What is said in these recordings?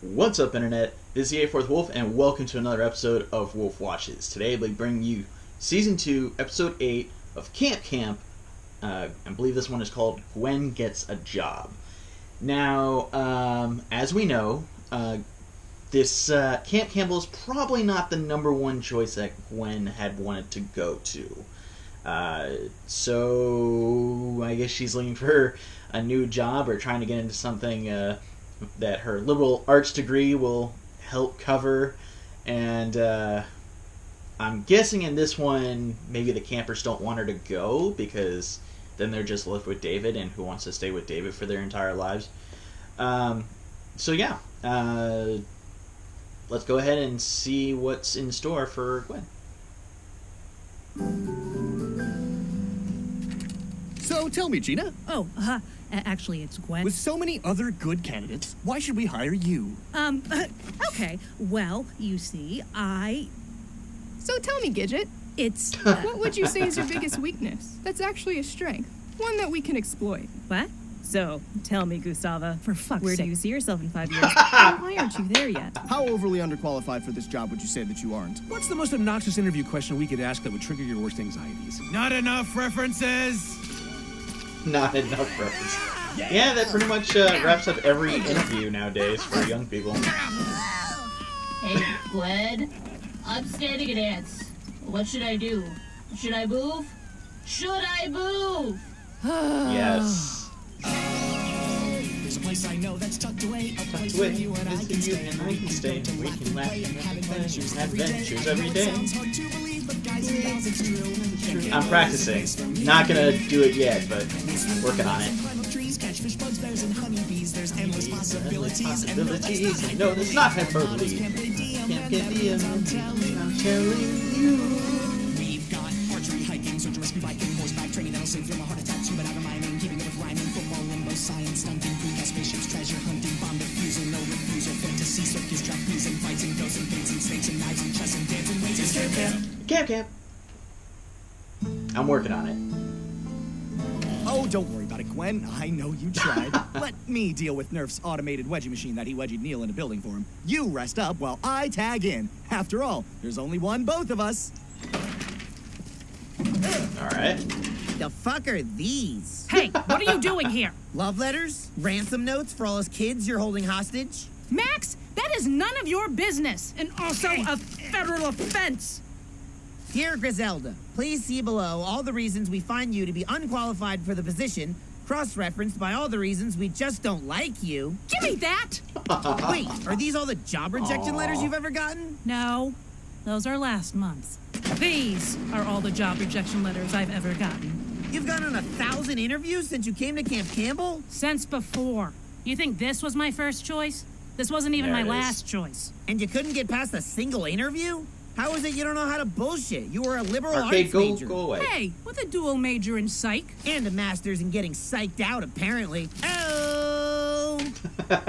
What's up, Internet? This is the 84th Wolf, and welcome to another episode of Wolf Watches. Today, I'll be bringing you Season 2, Episode 8 of Camp Camp. I believe this one is called Gwen Gets a Job. Now, as we know, this Camp Campbell is probably not the number one choice that Gwen had wanted to go to. So, I guess she's looking for a new job or trying to get into something that her liberal arts degree will help cover, and I'm guessing in this one maybe the campers don't want her to go because then they're just left with David, and who wants to stay with David for their entire lives. So yeah, let's go ahead and see what's in store for Gwen. So tell me, Gina. Actually, it's Gwen. With so many other good candidates, why should we hire you? Okay. Well, you see, So tell me, Gidget. It's... What would you say is your biggest weakness? That's actually a strength. One that we can exploit. What? So, tell me, Gustava. For fuck's Where sake. do you see yourself in 5 years? Why aren't you there yet? How overly underqualified for this job would you say that you aren't? What's the most obnoxious interview question we could ask that would trigger your worst anxieties? Not enough references! Not enough reference. Yeah, that pretty much wraps up every interview nowadays for young people. Hey, Gwen. I'm standing a dance. What should I do? Should I move? Should I move? Yes. There's a place I know that's tucked away, a place Tucked where away, you and I can stay, and I can stay, and we can laugh and have adventures every every day. day. Sounds hard to believe, but guys and gals, it's true. I'm practicing. Not gonna do it yet, but working on it. Climb up trees, catch fish, bugs, bears, and honeybees. There's endless possibilities, and No, that's not hyperbole. Can't get the I'm telling you. we've got archery, hiking, search and rescue, biking, horseback training that'll save from a heart attack, scuba diving, mining, keeping up with rhyming, football, limbo, science, stunting, precast, spaceships, treasure hunting, bomb defusal, no refusal, fantasy, circus, trapeze, and fights, and ghosts, and fates, and snakes, and knives, and chess, and dancing, ways, and Camp Camp. Camp Camp. I'm working on it. Oh, don't worry about it, Gwen. I know you tried. Let me deal with Nerf's automated wedgie machine that he wedgied Neil in a building for him. You rest up while I tag in. After all, there's only one both of us. Alright. The fuck are these? Hey, what are you doing here? Love letters? Ransom notes for all those kids you're holding hostage? Max, that is none of your business, and also a federal offense. Dear Griselda, please see below all the reasons we find you to be unqualified for the position, cross-referenced by all the reasons we just don't like you. Give me that! Wait, are these all the job rejection letters you've ever gotten? No, those are last month's. These are all the job rejection letters I've ever gotten. You've gone on 1,000 interviews since you came to Camp Campbell? Since before. You think this was my first choice? This wasn't even There my it is. last choice. And you couldn't get past a single interview? How is it you don't know how to bullshit? You were a liberal Arcade, arts go major. away. Hey, with a dual major in psych. And a master's in getting psyched out, apparently. Oh!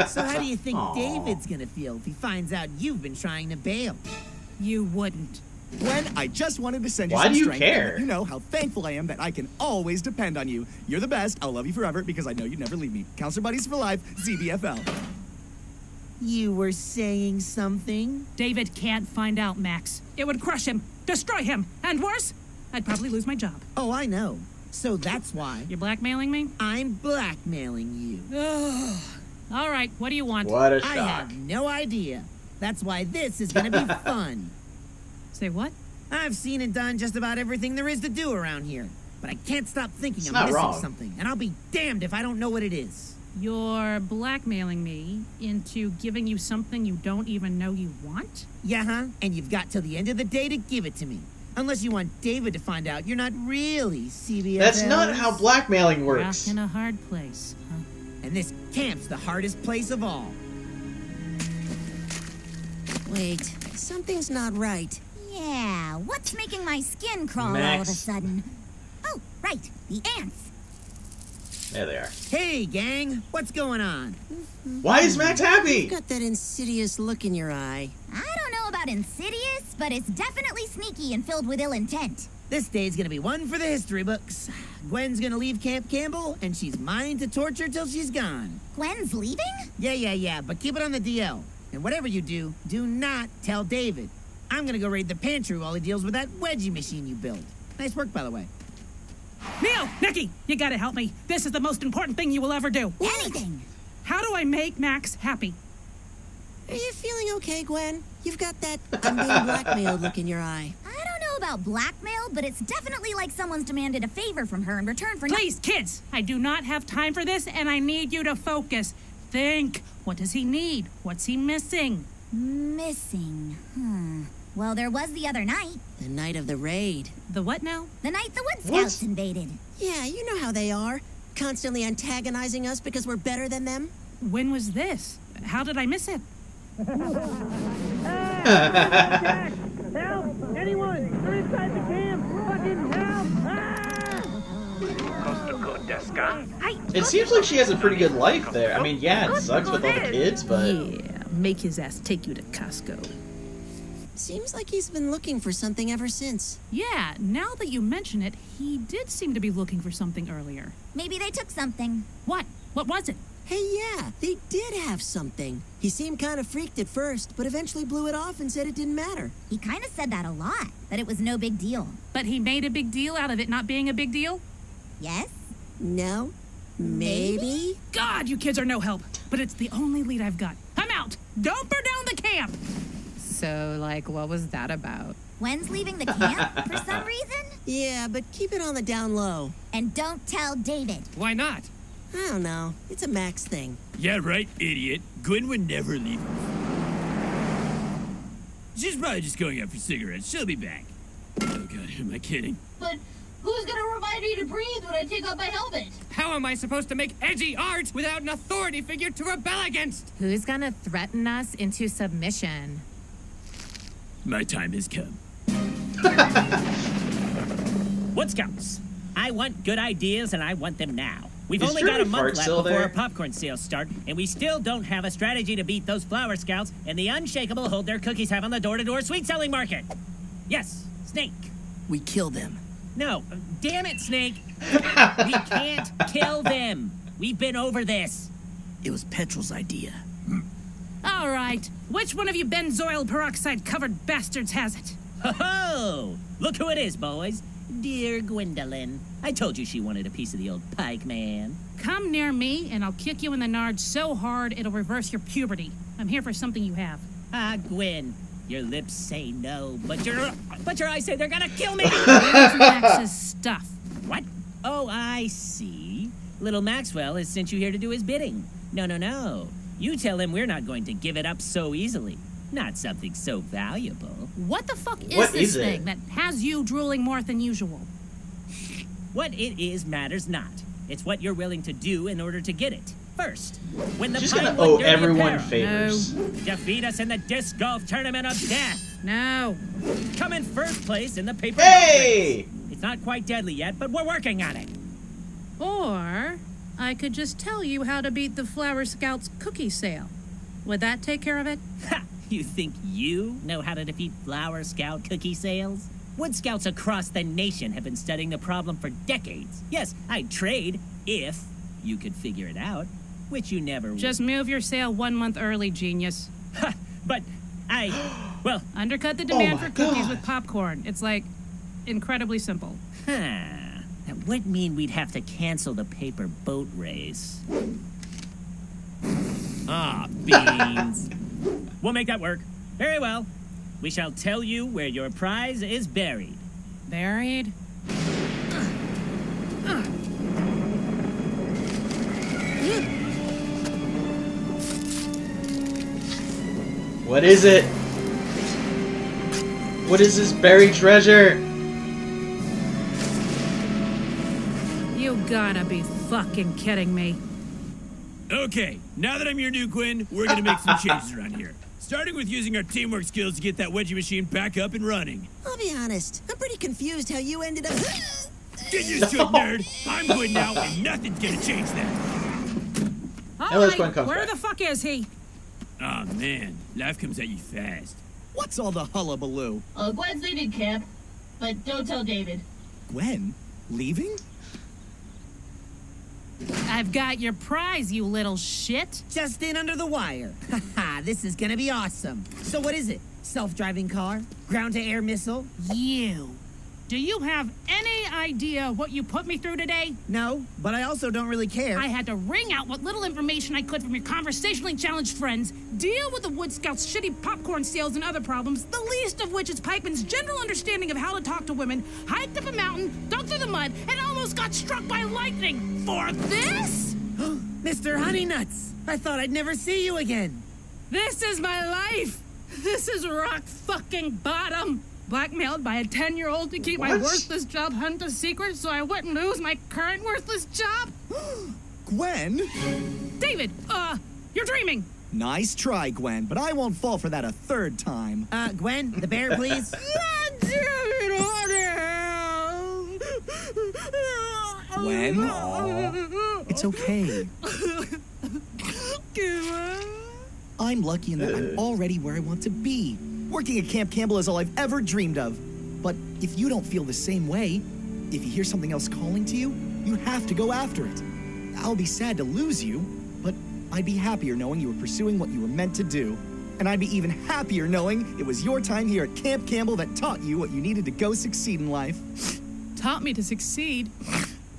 So how do you think Aw. David's gonna feel if he finds out you've been trying to bail? You wouldn't. Gwen, I just wanted to send you Why some do you strength and care? let you know how thankful I am that I can always depend on you. You're the best. I'll love you forever because I know you'd never leave me. Counselor Buddies for life, ZBFL. You were saying something? David can't find out, Max. It would crush him, destroy him, and worse, I'd probably lose my job. Oh, I know. So that's why You're blackmailing me? I'm blackmailing you. All right, what do you want? What a I shock. have no idea. That's why this is gonna be fun. Say what? I've seen and done just about everything there is to do around here. But I can't stop thinking It's I'm not missing wrong. something. And I'll be damned if I don't know what it is. You're blackmailing me into giving you something you don't even know you want? Yeah, huh? And you've got till the end of the day to give it to me. Unless you want David to find out you're not really CBS. That's not how blackmailing works. Rock in a hard place, huh? And this camp's the hardest place of all. Wait, something's not right. Yeah, what's making my skin crawl all of a Max. sudden? Oh, right, the ants. There they are. Hey, gang, what's going on? Why is Max happy? You've got that insidious look in your eye. I don't know about insidious, but it's definitely sneaky and filled with ill intent. This day's gonna be one for the history books. Gwen's gonna leave Camp Campbell, and she's mine to torture till she's gone. Gwen's leaving? Yeah, but keep it on the DL. And whatever you do, do not tell David. I'm gonna go raid the pantry while he deals with that wedgie machine you built. Nice work, by the way. Neil! Nikki! You gotta help me. This is the most important thing you will ever do. Anything. How do I make Max happy? Are you feeling okay, Gwen? You've got that I'm being blackmailed look in your eye. I don't know about blackmail, but it's definitely like someone's demanded a favor from her in return for Please, kids! I do not have time for this, and I need you to focus. Think. What does he need? What's he missing? Missing. Well, there was the other night. The night of the raid. The what now? The night the Wood Scouts invaded. Yeah, you know how they are. Constantly antagonizing us because we're better than them. When was this? How did I miss it? Help! Anyone! We're inside the camp! Fucking help! It seems like she has a pretty good life there. I mean, yeah, it sucks with all the kids, but... Yeah, make his ass take you to Costco. Seems like he's been looking for something ever since. Yeah, now that you mention it, he did seem to be looking for something earlier. Maybe they took something. What? What was it? Hey, yeah, they did have something. He seemed kind of freaked at first, but eventually blew it off and said it didn't matter. He kind of said that a lot, that it was no big deal. But he made a big deal out of it not being a big deal? Yes? No? Maybe? God, you kids are no help. But it's the only lead I've got. I'm out. Don't burn down the camp. So, like, what was that about? Gwen's leaving the camp for some reason? Yeah, but keep it on the down low. And don't tell David. Why not? I don't know. It's a Max thing. Yeah, right, idiot. Gwen would never leave us. She's probably just going out for cigarettes. She'll be back. Oh, God, am I kidding? But who's gonna remind me to breathe when I take off my helmet? How am I supposed to make edgy art without an authority figure to rebel against? Who's gonna threaten us into submission? My time has come. Wood Scouts, I want good ideas and I want them now. We've Is only got a Jeremy month Fart left still before there? our popcorn sales start, and we still don't have a strategy to beat those Flower Scouts and the unshakable hold their cookies have on the door-to-door sweet selling market. Yes, Snake. We kill them. No, damn it, Snake. We can't kill them. We've been over this. It was Petrel's idea. All right. Which one of you benzoyl peroxide-covered bastards has it? Ho-ho! Look who it is, boys. Dear Gwendolyn. I told you she wanted a piece of the old pike man. Come near me, and I'll kick you in the nards so hard it'll reverse your puberty. I'm here for something you have. Ah, Gwen. Your lips say no, but your eyes say they're gonna kill me! Where's Max's stuff? What? Oh, I see. Little Maxwell has sent you here to do his bidding. No. You tell him we're not going to give it up so easily. Not something so valuable. What the fuck is What this is it? thing that has you drooling more than usual? What it is matters not. It's what you're willing to do in order to get it. First, when the She's gonna Pinewood owe Derby everyone Apparel. favors. Defeat us in the disc golf tournament of death. No. Come in first place in the paper. Hey! boat race. It's not quite deadly yet, but we're working on it. Or I could just tell you how to beat the Flower Scouts cookie sale. Would that take care of it? Ha! You think you know how to defeat Flower Scout cookie sales? Wood Scouts across the nation have been studying the problem for decades. Yes, I'd trade if you could figure it out, which you never would. Just move your sale 1 month early, genius. Ha! But well... Undercut the demand Oh my for cookies God. with popcorn. It's like incredibly simple. That would mean we'd have to cancel the paper boat race. Ah, beans. We'll make that work. Very well. We shall tell you where your prize is buried. Buried? What is it? What is this buried treasure? You gotta be fucking kidding me. Okay, now that I'm your new Gwen, we're gonna make some changes around here. Starting with using our teamwork skills to get that wedgie machine back up and running. I'll be honest. I'm pretty confused how you ended up... Get used to it, nerd. I'm Gwen now, and nothing's gonna change that. All let's right, go and come where back. the fuck is he? Oh man, life comes at you fast. What's all the hullabaloo? Gwen's leaving camp, but don't tell David. Gwen? Leaving? I've got your prize, you little shit. Just in under the wire. Haha, this is gonna be awesome. So what is it? Self-driving car? Ground-to-air missile? You. Do you have any idea what you put me through today? No, but I also don't really care. I had to wring out what little information I could from your conversationally challenged friends, deal with the Wood Scouts' shitty popcorn sales and other problems, the least of which is Pipeman's general understanding of how to talk to women, hiked up a mountain, dug through the mud, and almost got struck by lightning. For this? Mr. Honeynuts, I thought I'd never see you again. This is my life. This is rock fucking bottom. Blackmailed by a 10-year-old to keep my worthless job hunt a secret so I wouldn't lose my current worthless job? Gwen? David, you're dreaming. Nice try, Gwen, but I won't fall for that a third time. Gwen, the bear, please. Gwen? Aw. It's okay. I'm lucky in that I'm already where I want to be. Working at Camp Campbell is all I've ever dreamed of. But if you don't feel the same way, if you hear something else calling to you, you have to go after it. I'll be sad to lose you, but I'd be happier knowing you were pursuing what you were meant to do. And I'd be even happier knowing it was your time here at Camp Campbell that taught you what you needed to go succeed in life. Taught me to succeed?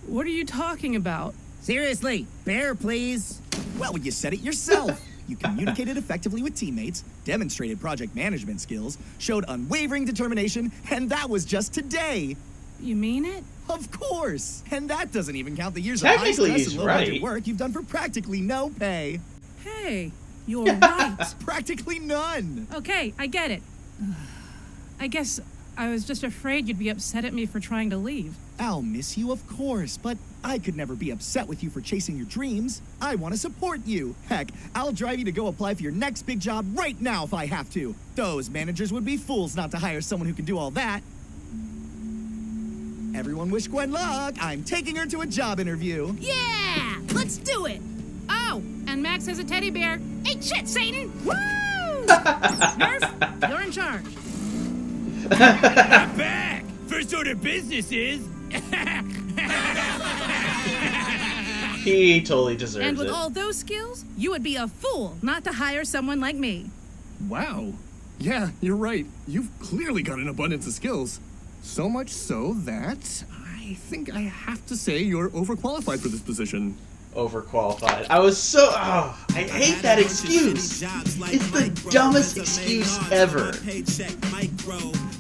What are you talking about? Seriously, bear, please. Well, you said it yourself. You communicated effectively with teammates, demonstrated project management skills, showed unwavering determination, and that was just today. You mean it? Of course. And that doesn't even count the years of high stress and low budget work you've done for practically no pay. Hey, you're right. Practically none. Okay, I get it. I guess I was just afraid you'd be upset at me for trying to leave. I'll miss you, of course, but I could never be upset with you for chasing your dreams. I want to support you. Heck, I'll drive you to go apply for your next big job right now if I have to. Those managers would be fools not to hire someone who can do all that. Everyone wish Gwen luck. I'm taking her to a job interview. Yeah! Let's do it! Oh, and Max has a teddy bear. Eat shit, Satan! Woo! Nerf, you're in charge. I'm back! First order of business is... He totally deserves it. And with all those skills, you would be a fool not to hire someone like me. Wow. Yeah, you're right. You've clearly got an abundance of skills. So much so that I think I have to say you're overqualified for this position. Overqualified. I was so... Oh, I hate that excuse. It's the dumbest excuse ever.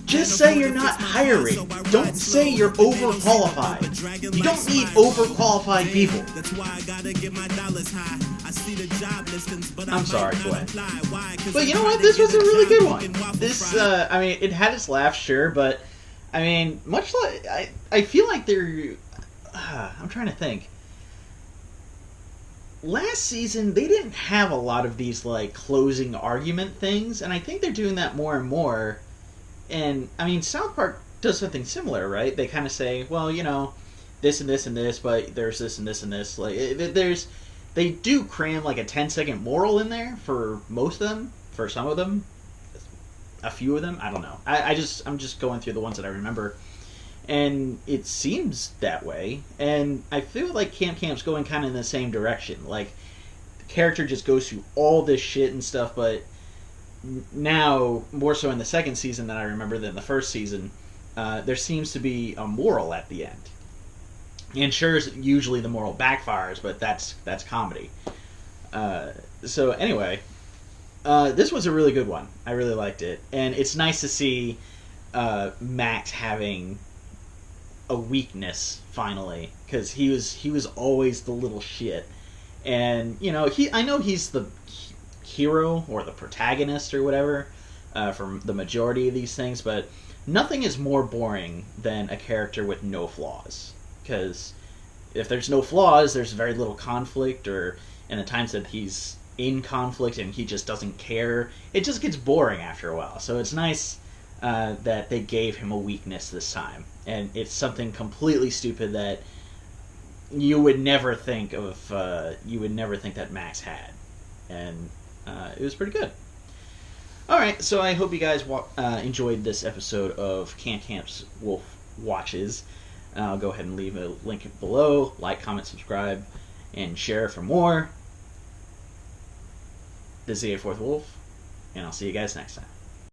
Just say you're not hiring. Don't say you're overqualified. You don't need overqualified people. I'm sorry, Gwen. But you know what? This was a really good one. This, I mean, it had its laughs, sure, but, I mean, much like... I feel like they're... I'm trying to think. Last season, they didn't have a lot of these, like, closing argument things, and I think they're doing that more and more. And, I mean, South Park does something similar, right? They kind of say, well, you know, this and this and this, but there's this and this and this. Like, they do cram, like, a 10-second moral in there for most of them, for some of them, a few of them, I don't know. I'm just going through the ones that I remember. And it seems that way, and I feel like Camp Camp's going kind of in the same direction. Like, the character just goes through all this shit and stuff, but now, more so in the second season than I remember than the first season, there seems to be a moral at the end. And sure, usually the moral backfires, but that's comedy. So anyway, this was a really good one. I really liked it, and it's nice to see Max having a weakness finally, because he was always the little shit, and you know, I know he's the hero or the protagonist or whatever for the majority of these things, but nothing is more boring than a character with no flaws, because if there's no flaws, there's very little conflict, or in the times that he's in conflict and he just doesn't care, it just gets boring after a while. So it's nice that they gave him a weakness this time, and it's something completely stupid that you would never think of. You would never think that Max had, and it was pretty good. All right, so I hope you guys enjoyed this episode of Camp Camp's Wolf Watches. I'll go ahead and leave a link below. Like, comment, subscribe, and share for more. This is the 84th Wolf, and I'll see you guys next time.